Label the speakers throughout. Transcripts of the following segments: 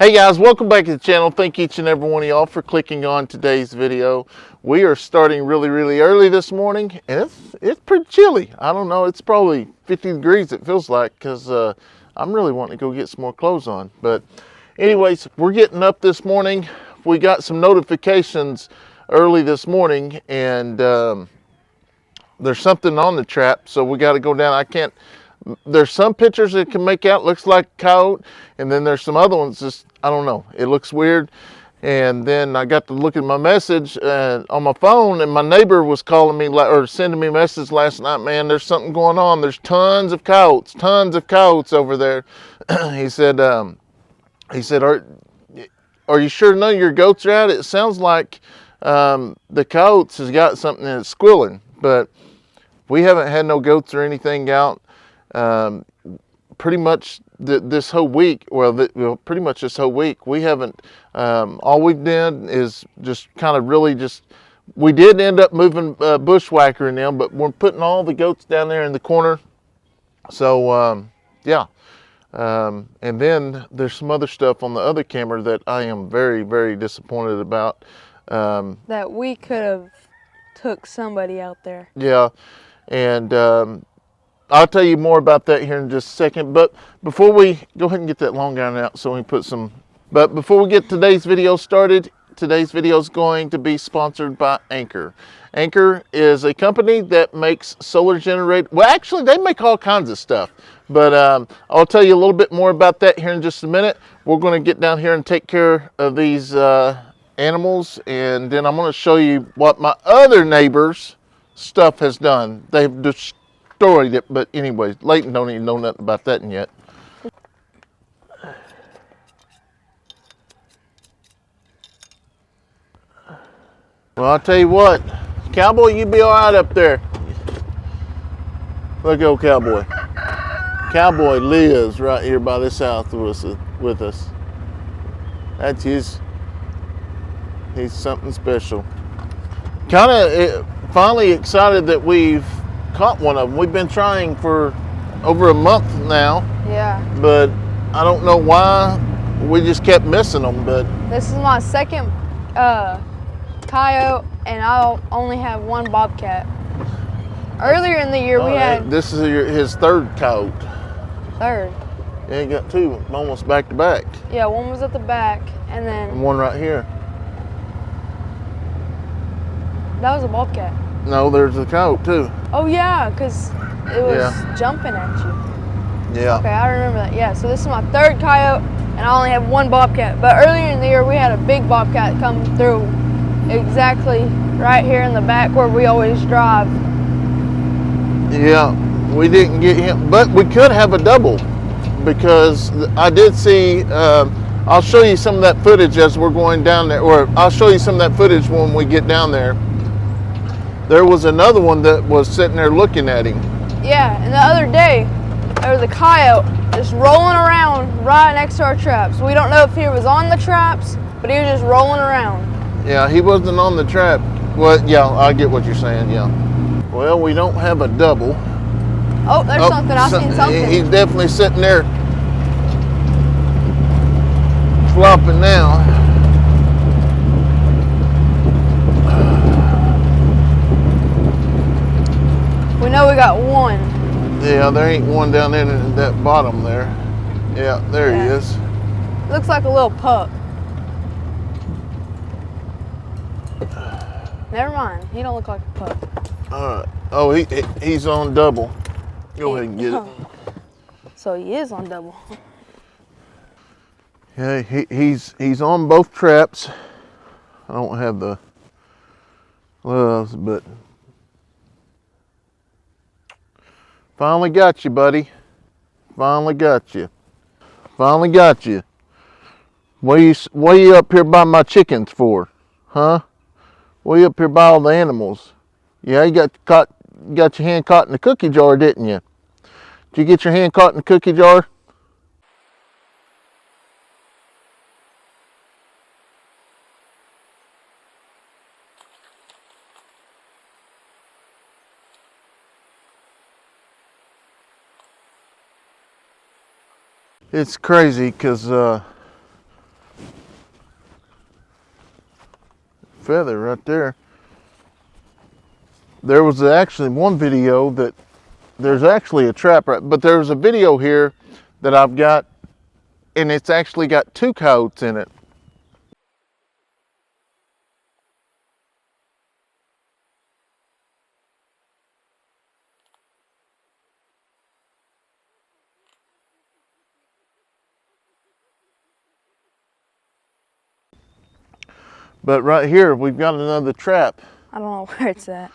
Speaker 1: Hey guys, welcome back to the channel. Thank each and every one of y'all for clicking on today's video. We are starting really early this morning, and it's pretty chilly. I don't know, it's probably 50 degrees it feels like, because I'm really wanting to go get some more clothes on. But anyways, we're getting up this morning. We got some notifications early this morning, and there's something on the trap, so we got to go down. There's some pictures that can make out looks like a coyote, and then there's some other ones just, I don't know, it looks weird. And then I got to look at my message on my phone, and my neighbor was calling me or sending me a message last night. Man, there's something going on. There's tons of coyotes over there. he said, are you sure none of your goats are out? It sounds like the coyotes has got something that's squealing, but we haven't had no goats or anything out. Pretty much this whole week, pretty much this whole week, we haven't, all we've done is just kind of really just, we did end up moving bushwhacker in them, but we're putting all the goats down there in the corner. So, yeah. And then there's some other stuff on the other camera that I am very disappointed about.
Speaker 2: That we could have took somebody out there.
Speaker 1: Yeah. And, I'll tell you more about that here in just a second, but before we go ahead and get that long gown out so we can put some, but before we get today's video started, today's video is going to be sponsored by Anchor. Anchor is a company that makes solar generated, well actually they make all kinds of stuff, but I'll tell you a little bit more about that here in just a minute. We're going to get down here and take care of these animals, and then I'm going to show you what my other neighbors' stuff has done. They've destroyed it, but anyways, Leighton don't even know nothing about that yet. Well, I'll tell you what, Cowboy, you be all right up there. Look at old Cowboy. Cowboy lives right here by this house with us. That's he's something special. Kind of finally excited that we've caught one of them. We've been trying for over a month now.
Speaker 2: Yeah.
Speaker 1: But I don't know why we just kept missing them. But
Speaker 2: this is my second coyote, and I'll only have one bobcat. Earlier in the year we had.
Speaker 1: This is his third coyote.
Speaker 2: Third.
Speaker 1: Yeah, he got two almost back to back.
Speaker 2: Yeah, one was at the back, and then.
Speaker 1: And one right here.
Speaker 2: That was a bobcat.
Speaker 1: No, there's a coyote too.
Speaker 2: Oh yeah, because it was jumping at you.
Speaker 1: Yeah.
Speaker 2: Okay, I remember that. Yeah, so this is my third coyote, and I only have one bobcat. But earlier in the year, we had a big bobcat come through exactly right here in the back where we always drive.
Speaker 1: Yeah, we didn't get him, but we could have a double, because I did see, I'll show you some of that footage as we're going down there, or I'll show you some of that footage when we get down there. There was another one that was sitting there looking at him.
Speaker 2: Yeah, and the other day, there was a coyote just rolling around right next to our traps. We don't know if he was on the traps, but he was just rolling around.
Speaker 1: Yeah, he wasn't on the trap. Well, yeah, I get what you're saying, yeah. Well, we don't have a double.
Speaker 2: Oh, there's something. I seen something.
Speaker 1: He's definitely sitting there flopping now.
Speaker 2: We know we got one.
Speaker 1: Yeah, there ain't one down there in that bottom there. Yeah, there he is.
Speaker 2: Looks like a little pup. Never mind. He don't look like a pup.
Speaker 1: All right. Oh, he's on double. Go ahead and get it.
Speaker 2: So he is on double.
Speaker 1: Yeah, he's on both traps. I don't have the gloves, but finally got you, buddy. Finally got you. Finally got you. What are you up here by my chickens for? Huh? What are you up here by all the animals? Yeah, you got your hand caught in the cookie jar, didn't you? Did you get your hand caught in the cookie jar? It's crazy because feather right there. There was actually one video that there's actually a trap, right, but there's a video here that I've got, and it's actually got 2 coyotes in it. But right here, we've got another trap.
Speaker 2: I don't know where it's at,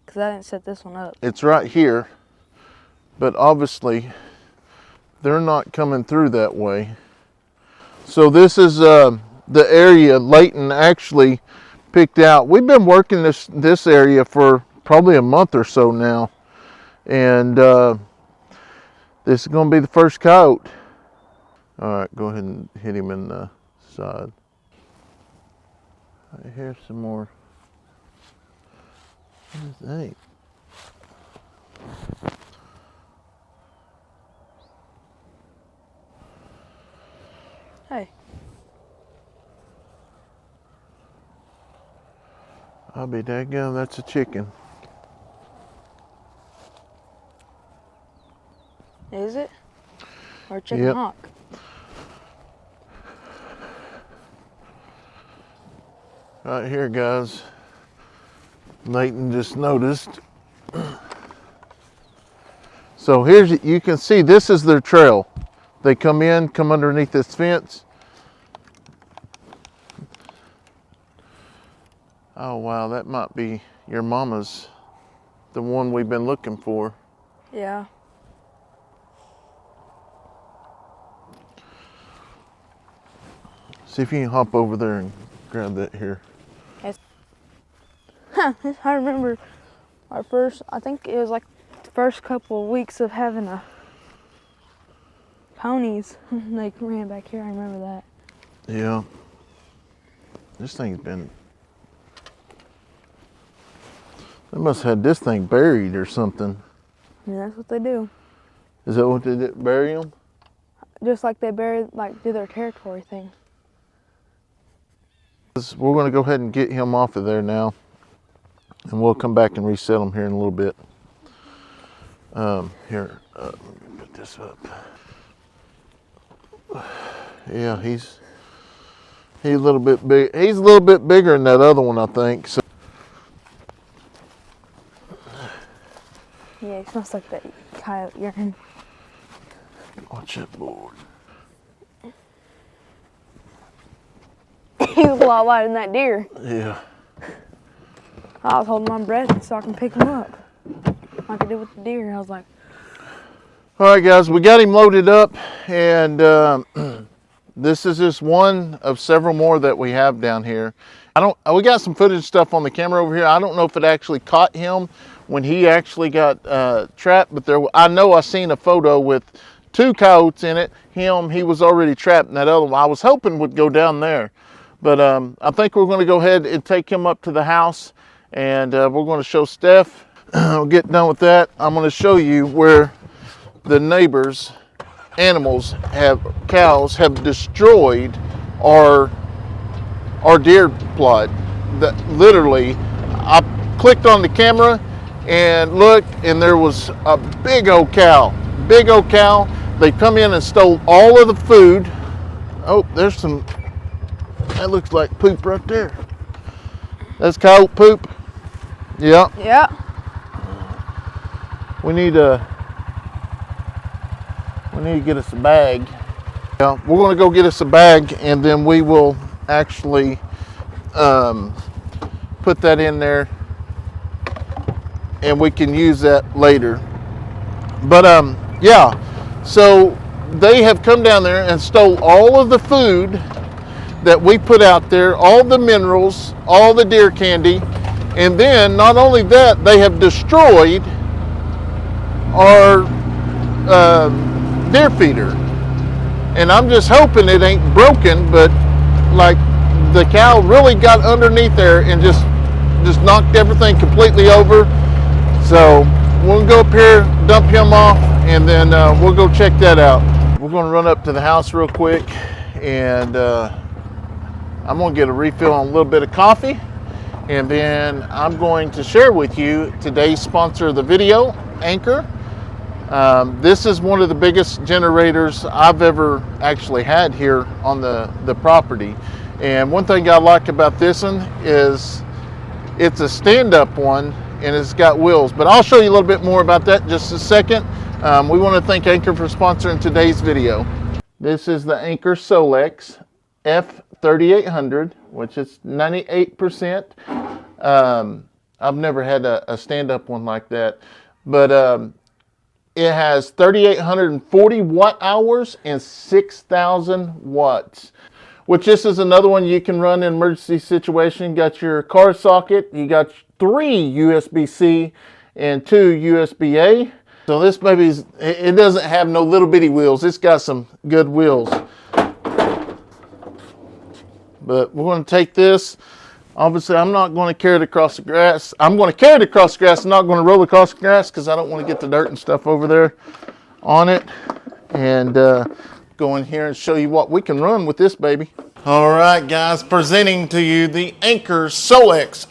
Speaker 2: because I didn't set this one up.
Speaker 1: It's right here, but obviously they're not coming through that way. So this is the area Leighton actually picked out. We've been working this area for probably a month or so now, and this is going to be the first coyote. All right, go ahead and hit him in the side. Right, here's some more. What is that?
Speaker 2: Hey.
Speaker 1: I'll be daggone, that's a chicken.
Speaker 2: Is it? Or a chicken
Speaker 1: Yep.
Speaker 2: hawk?
Speaker 1: Right here, guys. Leighton just noticed. So here's, you can see this is their trail. They come in, come underneath this fence. Oh wow, that might be your mama's, the one we've been looking for.
Speaker 2: Yeah.
Speaker 1: See if you can hop over there and grab that here.
Speaker 2: I remember our first, I think it was like the first couple of weeks of having ponies. They ran back here, I remember that.
Speaker 1: Yeah. This thing's been, they must have had this thing buried or something.
Speaker 2: Yeah, that's what they do.
Speaker 1: Is that what they did, bury them?
Speaker 2: Just like they buried, like do their territory thing.
Speaker 1: We're going to go ahead and get him off of there now, and we'll come back and reset him here in a little bit. Here, let me put this up. Yeah, he's a little bit big. He's a little bit bigger than that other one, I think. So.
Speaker 2: Yeah, it smells like that coyote urine.
Speaker 1: Watch that board.
Speaker 2: He was a lot lighter than that deer.
Speaker 1: Yeah.
Speaker 2: I was holding my breath so I can pick him up, like I did with the deer. I was like,
Speaker 1: all right, guys, we got him loaded up, and this is just one of several more that we have down here. We got some footage stuff on the camera over here. I don't know if it actually caught him when he actually got trapped, but I know I seen a photo with 2 coyotes in it. He was already trapped, and that other one I was hoping would go down there. But I think we're going to go ahead and take him up to the house, and we're going to show Steph. We'll get done with that. I'm going to show you where the neighbors' cows have destroyed our deer plot. That literally, I clicked on the camera and looked, and there was a big old cow. Big old cow. They come in and stole all of the food. Oh, there's some. That looks like poop right there. That's coyote poop. Yeah.
Speaker 2: yeah.
Speaker 1: We need to get us a bag. Yeah, we're going to go get us a bag, and then we will actually put that in there, and we can use that later. But yeah, so they have come down there and stole all of the food that we put out there, all the minerals, all the deer candy, and then not only that, they have destroyed our deer feeder. And I'm just hoping it ain't broken, but like the cow really got underneath there and just knocked everything completely over. So we'll go up here, dump him off, and then we'll go check that out. We're going to run up to the house real quick, and I'm gonna get a refill on a little bit of coffee, and then I'm going to share with you today's sponsor of the video, Anchor. This is one of the biggest generators I've ever actually had here on the property. And one thing I like about this one is it's a stand-up one and it's got wheels, but I'll show you a little bit more about that in just a second. We want to thank Anchor for sponsoring today's video. This is the Anchor Solex F3800, which is 98%. I've never had a stand-up one like that, but it has 3,840 watt hours and 6,000 watts, which this is another one you can run in emergency situation. You got your car socket, you got 3 USB-C and 2 USB-A. So this baby, it doesn't have no little bitty wheels. It's got some good wheels. But we're going to take this. Obviously, I'm not going to carry it across the grass. I'm going to carry it across the grass. I'm not going to roll it across the grass because I don't want to get the dirt and stuff over there on it. And go in here and show you what we can run with this baby. All right, guys, presenting to you the Anchor Solex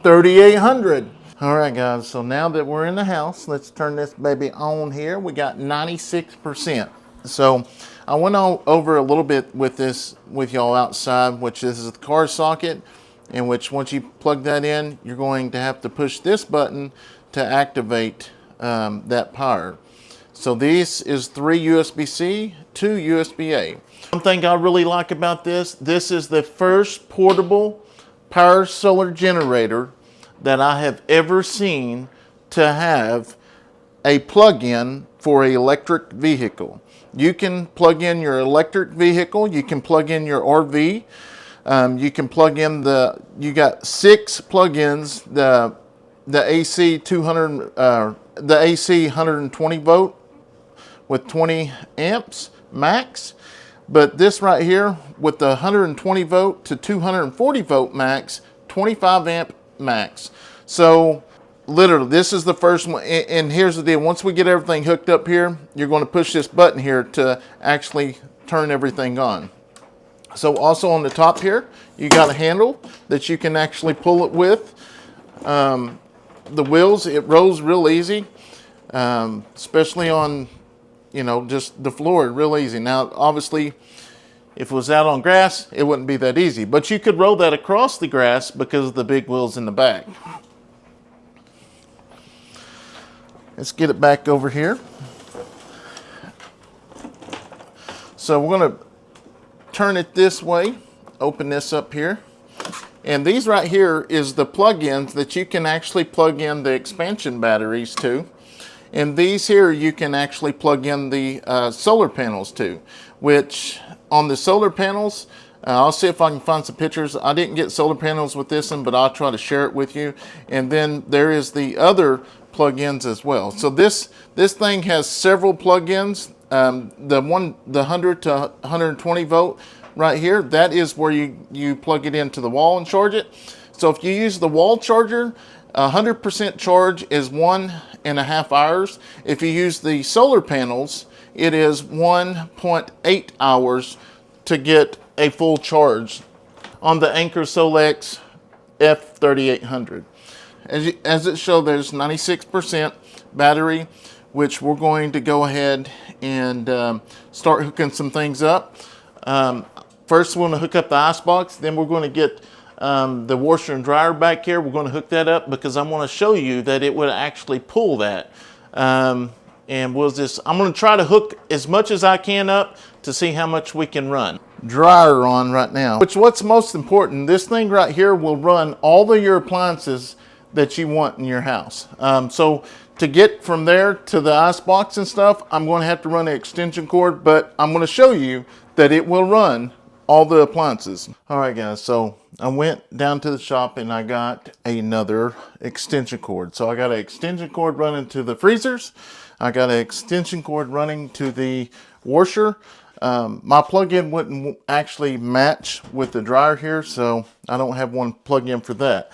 Speaker 1: F3800. All right, guys, so now that we're in the house, let's turn this baby on here. We got 96%. So I went over a little bit with this with y'all outside, which is the car socket, in which once you plug that in, you're going to have to push this button to activate that power. So this is 3 USB-C, 2 USB-A. One thing I really like about this is the first portable power solar generator that I have ever seen to have a plug-in for an electric vehicle. You can plug in your electric vehicle, you can plug in your RV, you can plug in you got 6 plug-ins, the AC 120 volt with 20 amps max. But this right here with the 120 volt to 240 volt max, 25 amp max. So literally, this is the first one. And here's the deal. Once we get everything hooked up here, you're going to push this button here to actually turn everything on. So also on the top here, you got a handle that you can actually pull it with. The wheels, it rolls real easy, especially on, you know, just the floor, real easy. Now, obviously, if it was out on grass, it wouldn't be that easy. But you could roll that across the grass because of the big wheels in the back. Let's get it back over here. So we're going to turn it this way, open this up here. And these right here is the plug-ins that you can actually plug in the expansion batteries to. And these here you can actually plug in the solar panels to, which on the solar panels, I'll see if I can find some pictures. I didn't get solar panels with this one, but I'll try to share it with you. And then there is the other plug-ins as well. So this thing has several plug-ins. The 100 to 120 volt right here, that is where you plug it into the wall and charge it. So if you use the wall charger, 100% charge is 1.5 hours. If you use the solar panels, it is 1.8 hours to get a full charge on the Anchor Solex F3800. As it shows, there's 96% battery, which we're going to go ahead and start hooking some things up. First, we're going to hook up the icebox. Then we're going to get the washer and dryer back here. We're going to hook that up because I want to show you that it would actually pull that. And I'm going to try to hook as much as I can up to see how much we can run. Dryer on right now. What's most important, this thing right here will run all of your appliances that you want in your house. So to get from there to the icebox and stuff, I'm going to have to run an extension cord, but I'm going to show you that it will run all the appliances. All right, guys, so I went down to the shop and I got another extension cord. So I got an extension cord running to the freezers. I got an extension cord running to the washer. My plug-in wouldn't actually match with the dryer here, so I don't have one plug-in for that.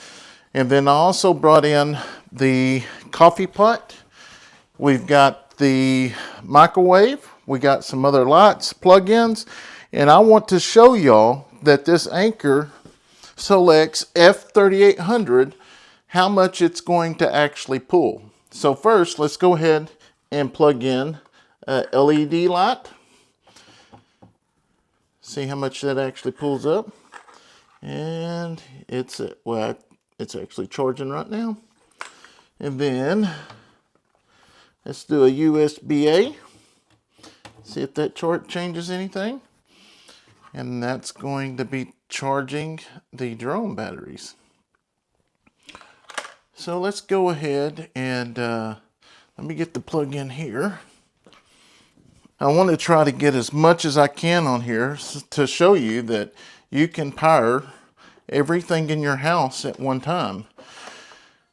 Speaker 1: And then I also brought in the coffee pot. We've got the microwave. We got some other lights, plug-ins. And I want to show y'all that this Anchor Solex F3800, how much it's going to actually pull. So first, let's go ahead and plug in a LED light. See how much that actually pulls up. And it's actually charging right now. And then let's do a USB-A. See if that chart changes anything. And that's going to be charging the drone batteries. So let's go ahead and let me get the plug in here. I want to try to get as much as I can on here to show you that you can power everything in your house at one time.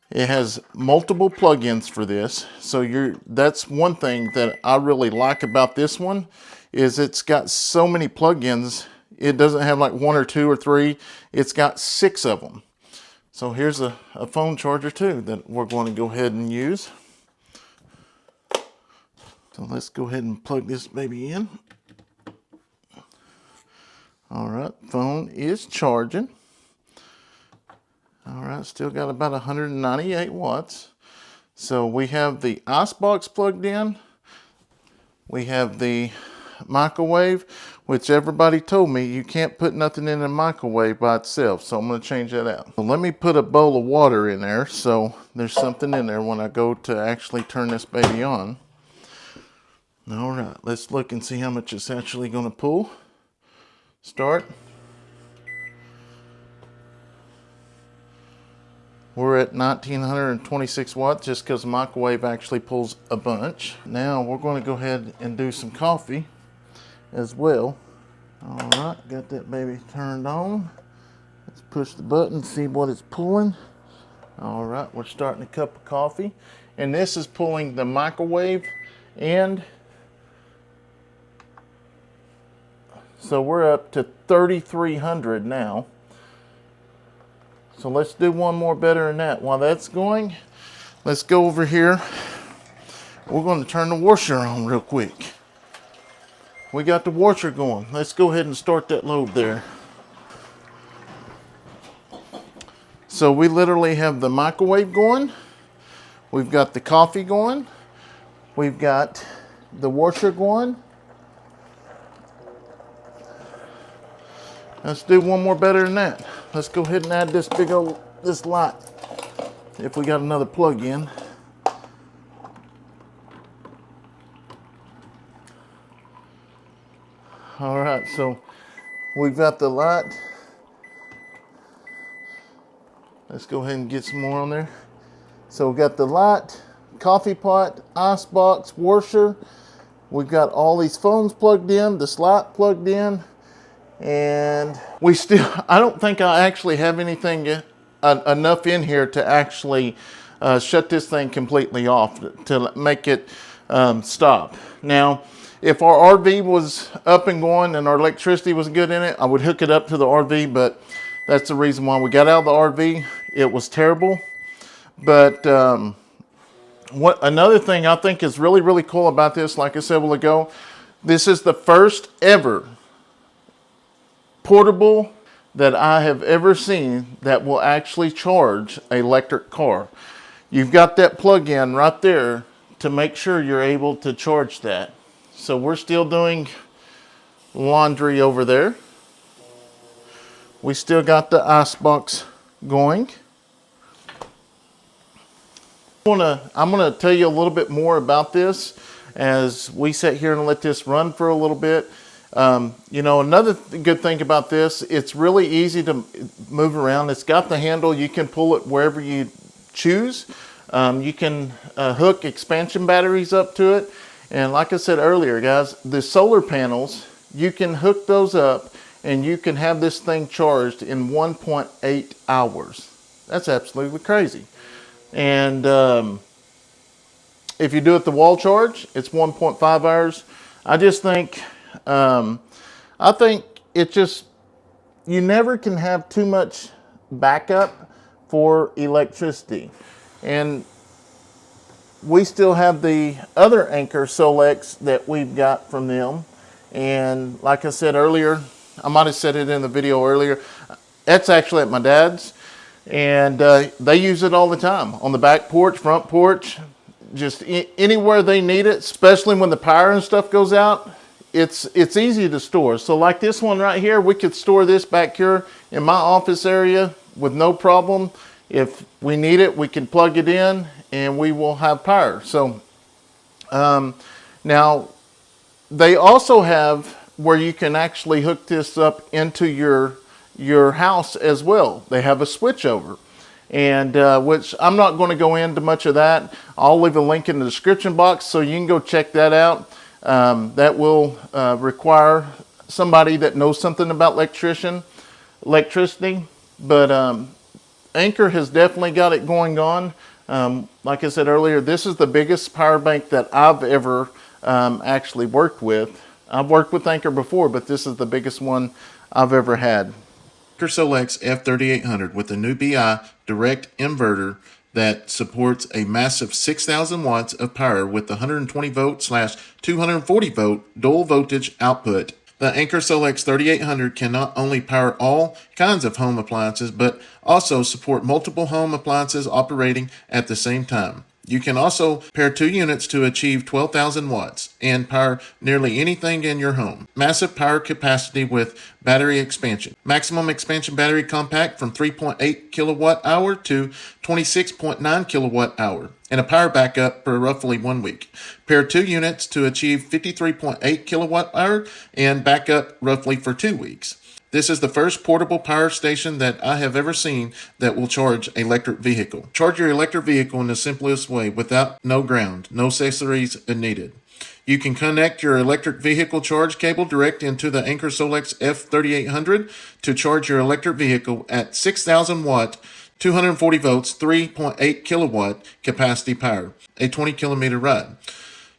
Speaker 1: It has multiple plugins for this, so that's one thing that I really like about this one, is it's got so many plugins. It doesn't have like 1 or 2 or 3. It's got 6 of them. So here's a phone charger too that we're going to go ahead and use. So let's go ahead and plug this baby in. All right, phone is charging. All right, still got about 198 watts. So we have the icebox plugged in. We have the microwave, which everybody told me you can't put nothing in a microwave by itself. So I'm going to change that out. So let me put a bowl of water in there so there's something in there when I go to actually turn this baby on. All right, let's look and see how much it's actually going to pull. Start. We're at 1926 watts just because the microwave actually pulls a bunch. Now we're going to go ahead and do some coffee as well. All right, got that baby turned on. Let's push the button, see what it's pulling. All right, we're starting a cup of coffee. And this is pulling the microwave, and so we're up to 3,300 now. So let's do one more better than that. While that's going, let's go over here. We're going to turn the washer on real quick. We got the washer going. Let's go ahead and start that load there. So we literally have the microwave going. We've got the coffee going. We've got the washer going. Let's do one more better than that. Let's go ahead and add this this light, if we got another plug in. All right, so we've got the light. Let's go ahead and get some more on there. So we've got the light, coffee pot, icebox, washer. We've got all these phones plugged in, this light plugged in. And I don't think I actually have anything enough in here to actually shut this thing completely off to make it stop. Now, if our RV was up and going and our electricity was good in it, I would hook it up to the RV, but that's the reason why we got out of the RV. It was terrible. But another thing I think is really, really cool about this, like I said a while ago, this is the first ever portable that I have ever seen that will actually charge an electric car. You've got that plug-in right there to make sure you're able to charge that. So we're still doing laundry over there. We still got the icebox going. I'm gonna tell you a little bit more about this as we sit here and let this run for a little bit. You know, another good thing about this, it's really easy to move around. It's got the handle. You can pull it wherever you choose. You can hook expansion batteries up to it. And like I said earlier, guys, the solar panels, you can hook those up and you can have this thing charged in 1.8 hours. That's absolutely crazy. And if you do it the wall charge, it's 1.5 hours. I just think, I think it just, you never can have too much backup for electricity. And we still have the other Anchor Solex that we've got from them. And like I said earlier, I might have said it in the video earlier. That's actually at my dad's, and they use it all the time on the back porch, front porch, just anywhere they need it, especially when the power and stuff goes out. It's easy to store. So like this one right here, we could store this back here in my office area with no problem. If we need it, we can plug it in and we will have power. So now they also have where you can actually hook this up into your house as well. They have a switch over, and which I'm not going to go into much of that. I'll leave a link in the description box so you can go check that out. That will require somebody that knows something about electricity, but Anchor has definitely got it going on. Like I said earlier, this is the biggest power bank that I've ever actually worked with. I've worked with Anchor before, but this is the biggest one I've ever had. Anchor Select's F3800 with the new BI direct inverter that supports a massive 6,000 watts of power with the 120 volt / 240 volt dual voltage output. The Anchor Select's 3800 can not only power all kinds of home appliances, but also support multiple home appliances operating at the same time. You can also pair 2 units to achieve 12,000 watts and power nearly anything in your home. Massive power capacity with battery expansion. Maximum expansion battery compact from 3.8 kilowatt hour to 26.9 kilowatt hour. And a power backup for roughly 1 week. Pair 2 units to achieve 53.8 kilowatt hour and backup roughly for 2 weeks. This is the first portable power station that I have ever seen that will charge an electric vehicle. Charge your electric vehicle in the simplest way without no ground, no accessories needed. You can connect your electric vehicle charge cable direct into the Anchor Solex F3800 to charge your electric vehicle at 6,000 watt, 240 volts, 3.8 kilowatt capacity power, a 20 kilometer ride.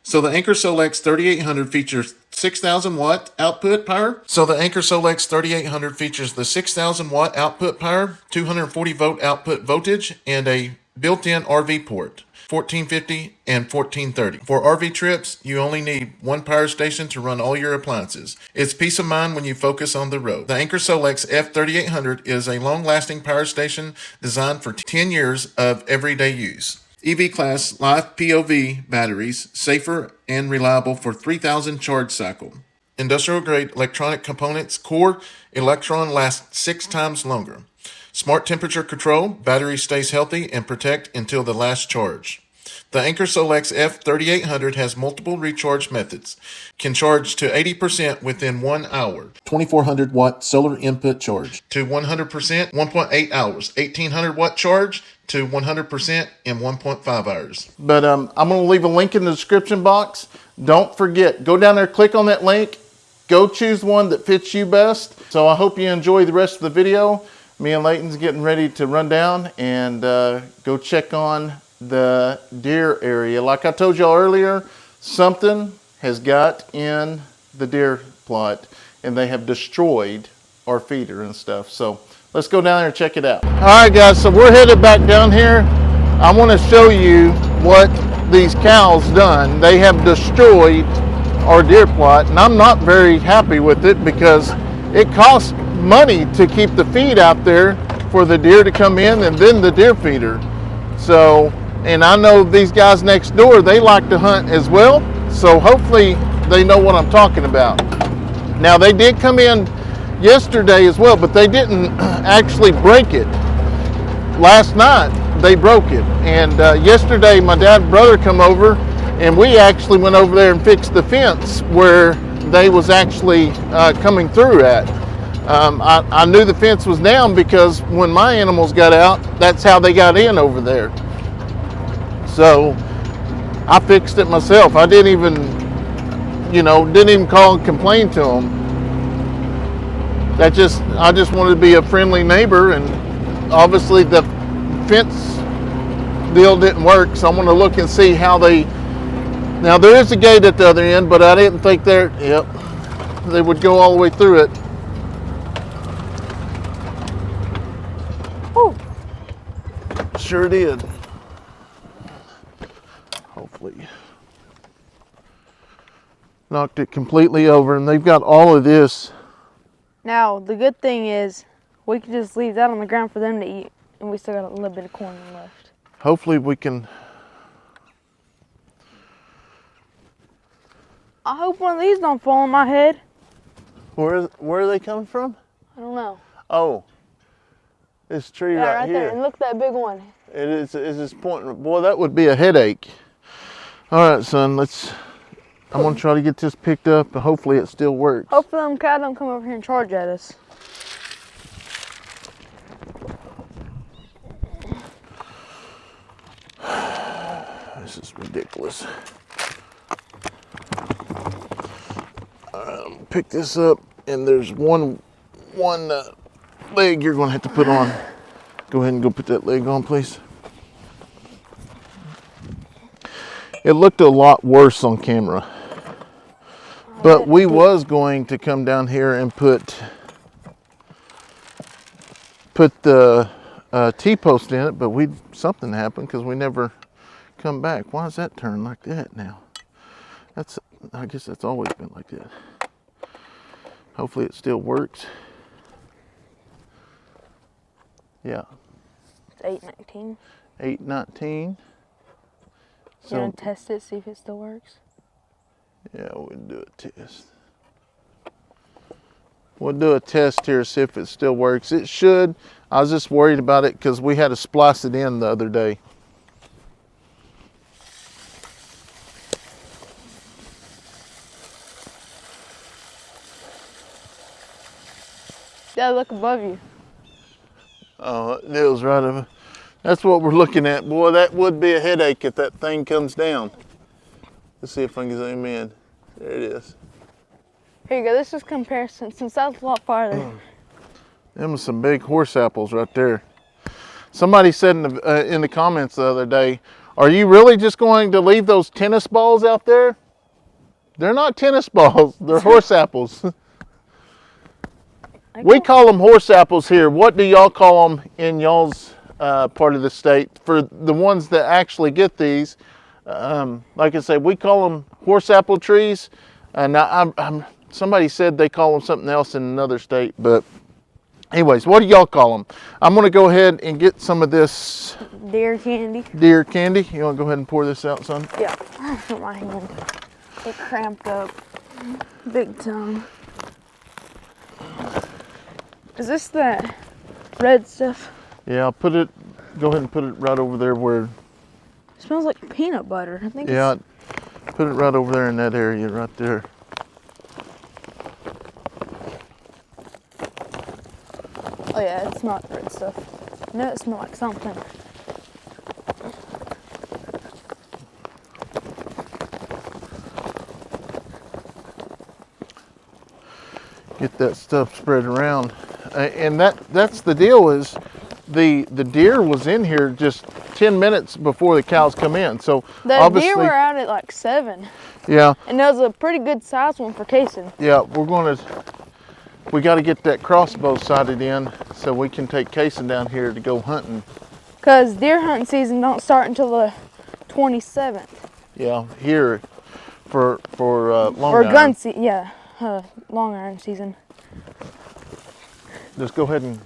Speaker 1: So the Anchor Solex 3800 features 6,000 watt output power. 6,000 watt output power, 240 volt output voltage, and a built-in RV port, 1450 and 1430. For RV trips, you only need one power station to run all your appliances. It's peace of mind when you focus on the road. The Anchor Solex F3800 is a long-lasting power station designed for 10 years of everyday use. EV class live POV batteries, safer and reliable for 3,000 charge cycle. Industrial grade electronic components, core electron lasts 6 times longer. Smart temperature control, battery stays healthy and protect until the last charge. The Anchor Solex F3800 has multiple recharge methods. Can charge to 80% within 1 hour. 2,400 watt solar input charge. To 100%, 1.8 hours. 1,800 watt charge to 100% in 1.5 hours. But I'm going to leave a link in the description box. Don't forget, go down there, click on that link. Go choose one that fits you best. So I hope you enjoy the rest of the video. Me and Leighton's getting ready to run down and go check on the deer area. Like I told y'all earlier, something has got in the deer plot and they have destroyed our feeder and stuff. So let's go down there and check it out. All right, guys, so we're headed back down here. I want to show you what these cows done. They have destroyed our deer plot, and I'm not very happy with it because it costs money to keep the feed out there for the deer to come in and then the deer feeder. So, and I know these guys next door, they like to hunt as well. So hopefully they know what I'm talking about. Now they did come in yesterday as well, but they didn't actually break it. Last night they broke it, and yesterday my dad and brother come over and we actually went over there and fixed the fence where they was actually coming through at. I knew the fence was down because when my animals got out, that's how they got in over there. So I fixed it myself. I didn't even call and complain to them. I just wanted to be a friendly neighbor, and obviously the fence deal didn't work, so I'm going to look and see how they. Now there is a gate at the other end, but I didn't think they would go all the way through it.
Speaker 2: Woo.
Speaker 1: Sure did. Hopefully. Knocked it completely over, and they've got all of this
Speaker 2: Now, the good thing is we can just leave that on the ground for them to eat, and we still got a little bit of corn left.
Speaker 1: Hopefully we can.
Speaker 2: I hope one of these don't fall on my head.
Speaker 1: Where are they coming from?
Speaker 2: I don't know.
Speaker 1: Oh, this tree
Speaker 2: Yeah,
Speaker 1: right
Speaker 2: there.
Speaker 1: here.
Speaker 2: And look at that big one.
Speaker 1: It is this pointing. Boy, that would be a headache. All right, son. I'm gonna try to get this picked up, and hopefully it still works.
Speaker 2: Hopefully them cows don't come over here and charge at us.
Speaker 1: This is ridiculous. Pick this up, and there's one leg you're gonna have to put on. Go ahead and go put that leg on, please. It looked a lot worse on camera, but we was going to come down here and put the T-post in it, but something happened because we never come back. Why does that turn like that now? I guess that's always been like that. Hopefully it still works. Yeah.
Speaker 2: It's 8:19.
Speaker 1: 8:19.
Speaker 2: You want to test it, see if it still works?
Speaker 1: Yeah, we'll do a test. We'll do a test here, see if it still works. It should. I was just worried about it because we had to splice it in the other day.
Speaker 2: Yeah, look above you.
Speaker 1: Oh, it was right over. That's what we're looking at. Boy, that would be a headache if that thing comes down. Let's see if I can zoom in. There it is.
Speaker 2: Here you go. This is comparison since that's a lot farther.
Speaker 1: Them was some big horse apples right there. Somebody said in the comments the other day, are you really just going to leave those tennis balls out there? They're not tennis balls. They're horse apples. We call them horse apples here. What do y'all call them in y'all's part of the state? For the ones that actually get these, like I said, we call them horse apple trees. Now, somebody said they call them something else in another state, but anyways, what do y'all call them? I'm going to go ahead and get some of this
Speaker 2: Deer candy.
Speaker 1: deer candy. You want to go ahead and pour this out, son?
Speaker 2: Yeah. My hand. It cramped up big time. Is this that red stuff?
Speaker 1: Yeah, I'll put it. Go ahead and put it right over there where.
Speaker 2: It smells like peanut butter. I think.
Speaker 1: Yeah, put it right over there in that area, right there.
Speaker 2: Oh yeah, it's not red stuff. No, it smells like something.
Speaker 1: Get that stuff spread around, and that's the deal. Is the deer was in here just 10 minutes before the cows come in. So
Speaker 2: The
Speaker 1: obviously,
Speaker 2: deer were out at like 7.
Speaker 1: Yeah.
Speaker 2: And that was a pretty good size one for Kayson.
Speaker 1: Yeah, we got to get that crossbow sighted in so we can take Kayson down here to go hunting.
Speaker 2: Cause deer hunting season don't start until the 27th.
Speaker 1: Yeah, here for long
Speaker 2: Or
Speaker 1: iron.
Speaker 2: gun season, yeah, long iron season.
Speaker 1: Just go ahead and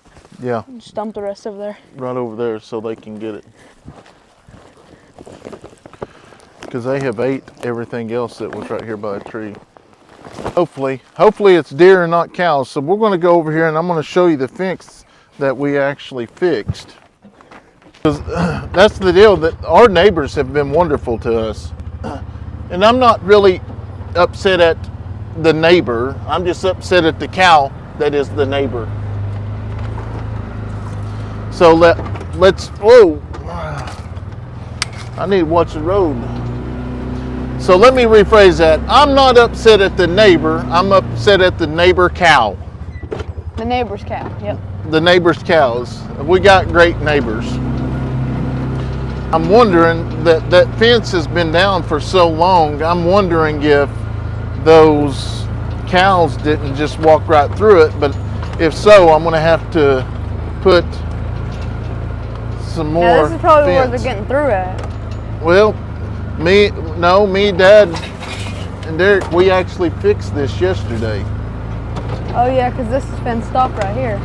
Speaker 2: Just dump the rest over there.
Speaker 1: right over there so they can get it. Because they have ate everything else that was right here by the tree. Hopefully it's deer and not cows. So we're going to go over here and I'm going to show you the fence that we actually fixed. Because that's the deal, that our neighbors have been wonderful to us. And I'm not really upset at the neighbor. I'm just upset at the cow that is the neighbor. So let's, whoa, I need to watch the road. So let me rephrase that. I'm not upset at the neighbor, I'm upset at the neighbor cow.
Speaker 2: The neighbor's cow, yep.
Speaker 1: The neighbor's cows. We got great neighbors. I'm wondering, that fence has been down for so long, I'm wondering if those cows didn't just walk right through it, but if so, I'm gonna have to put some more
Speaker 2: Yeah, this is probably where
Speaker 1: fence.
Speaker 2: they're getting through at.
Speaker 1: Well, me, Dad, and Derek, we actually fixed this yesterday.
Speaker 2: Oh yeah, because this is fenced off right here.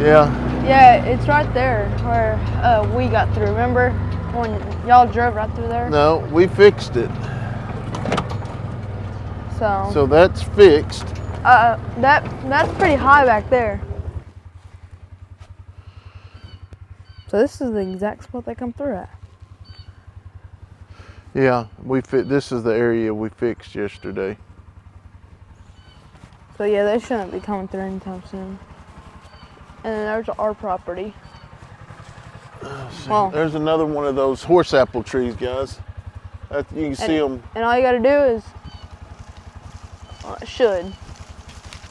Speaker 1: Yeah.
Speaker 2: Yeah, it's right there where we got through. Remember when y'all drove right through there?
Speaker 1: No, we fixed it. So that's fixed.
Speaker 2: That's pretty high back there. So this is the exact spot they come through at.
Speaker 1: Yeah, this is the area we fixed yesterday.
Speaker 2: So yeah, they shouldn't be coming through anytime soon. And then there's our property.
Speaker 1: Well, there's another one of those horse apple trees, guys. You can see them.
Speaker 2: And all you got to do is, it should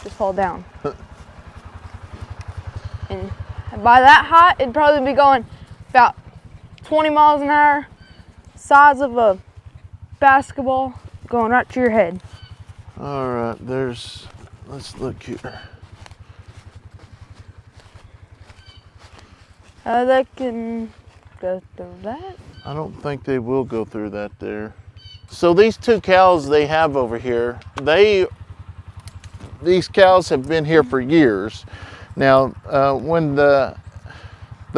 Speaker 2: just fall down. And by that height, it'd probably be going about 20 miles an hour, size of a basketball, going right to your head.
Speaker 1: All right, let's look here.
Speaker 2: They can go through that.
Speaker 1: I don't think they will go through that there. So these two cows they have over here, these cows have been here for years. Now, when the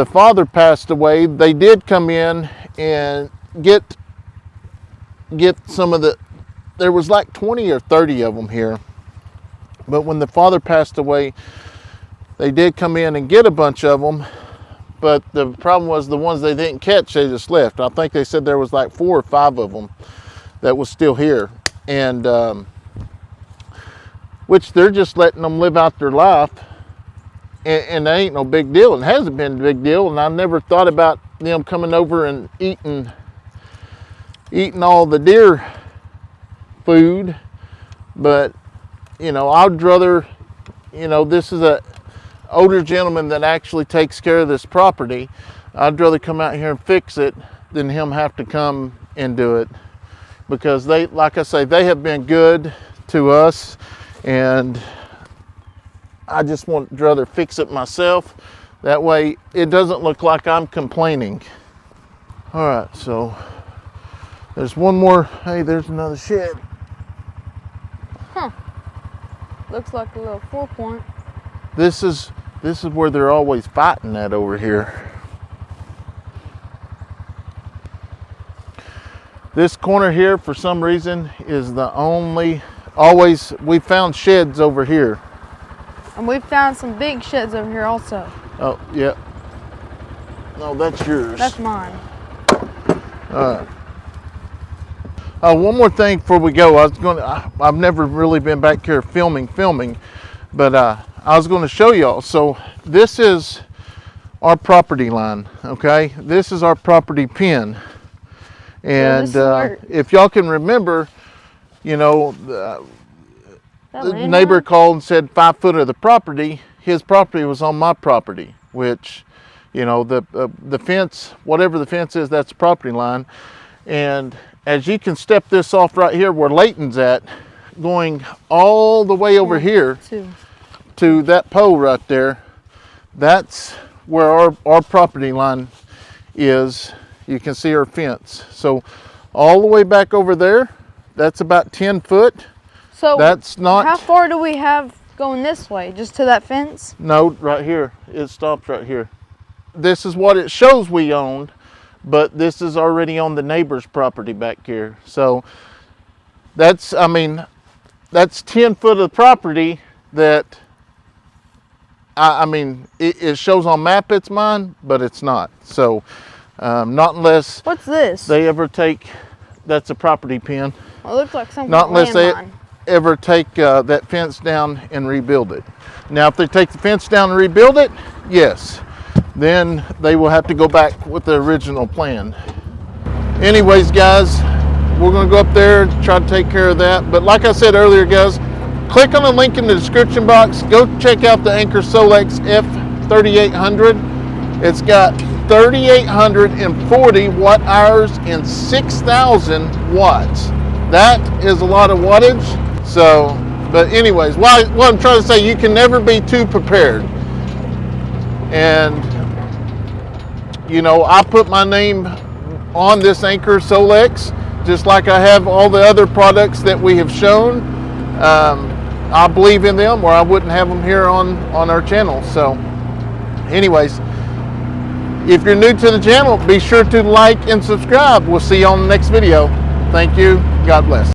Speaker 1: father passed away, they did come in and get some of there was like 20 or 30 of them here. But when the father passed away, they did come in and get a bunch of them. But the problem was the ones they didn't catch, they just left. I think they said there was like 4 or 5 of them that was still here. And which they're just letting them live out their life. And that ain't no big deal. It hasn't been a big deal. And I never thought about them coming over and eating all the deer food. But, you know, I'd rather, you know, this is a older gentleman that actually takes care of this property. I'd rather come out here and fix it than him have to come and do it, because they, like I say, they have been good to us, and I just want to rather fix it myself. That way it doesn't look like I'm complaining. All right, so there's one more. Hey, there's another shed.
Speaker 2: Looks like a little 4-point.
Speaker 1: This is where they're always fighting at over here. This corner here, for some reason, is the only, we found sheds over here.
Speaker 2: And we found some big sheds over here also.
Speaker 1: Oh, yeah. No, that's yours.
Speaker 2: That's mine.
Speaker 1: All right. One more thing before we go. I've never really been back here filming, but I was going to show y'all. So this is our property line, okay? This is our property pin. And if y'all can remember, you know, the neighbor called and said 5 foot of the property. His property was on my property, which, you know, the fence, whatever the fence is, that's the property line. And as you can step this off right here where Leighton's at, going all the way over here to that pole right there, that's where our property line is. You can see our fence. So all the way back over there, that's about 10 foot.
Speaker 2: So
Speaker 1: that's not.
Speaker 2: How far do we have going this way? Just to that fence?
Speaker 1: No, right here. It stops right here. This is what it shows we owned, but this is already on the neighbor's property back here. So that's, I mean, that's 10 foot of property that, I mean, it shows on map it's mine, but it's not. So not unless.
Speaker 2: What's this?
Speaker 1: They ever take, that's a property pin.
Speaker 2: Well, it looks like something.
Speaker 1: Not unless they ever take that fence down and rebuild it. Now, if they take the fence down and rebuild it, yes, then they will have to go back with the original plan. Anyways, guys, we're going to go up there and try to take care of that. But like I said earlier, guys, click on the link in the description box. Go check out the Anchor Solex F3800. It's got 3,840 watt hours and 6,000 watts. That is a lot of wattage. So, but anyways, what I'm trying to say, you can never be too prepared. And, you know, I put my name on this Anchor Solex, just like I have all the other products that we have shown. I believe in them, or I wouldn't have them here on our channel. So anyways, if you're new to the channel, be sure to like and subscribe. We'll see you on the next video. Thank you. God bless.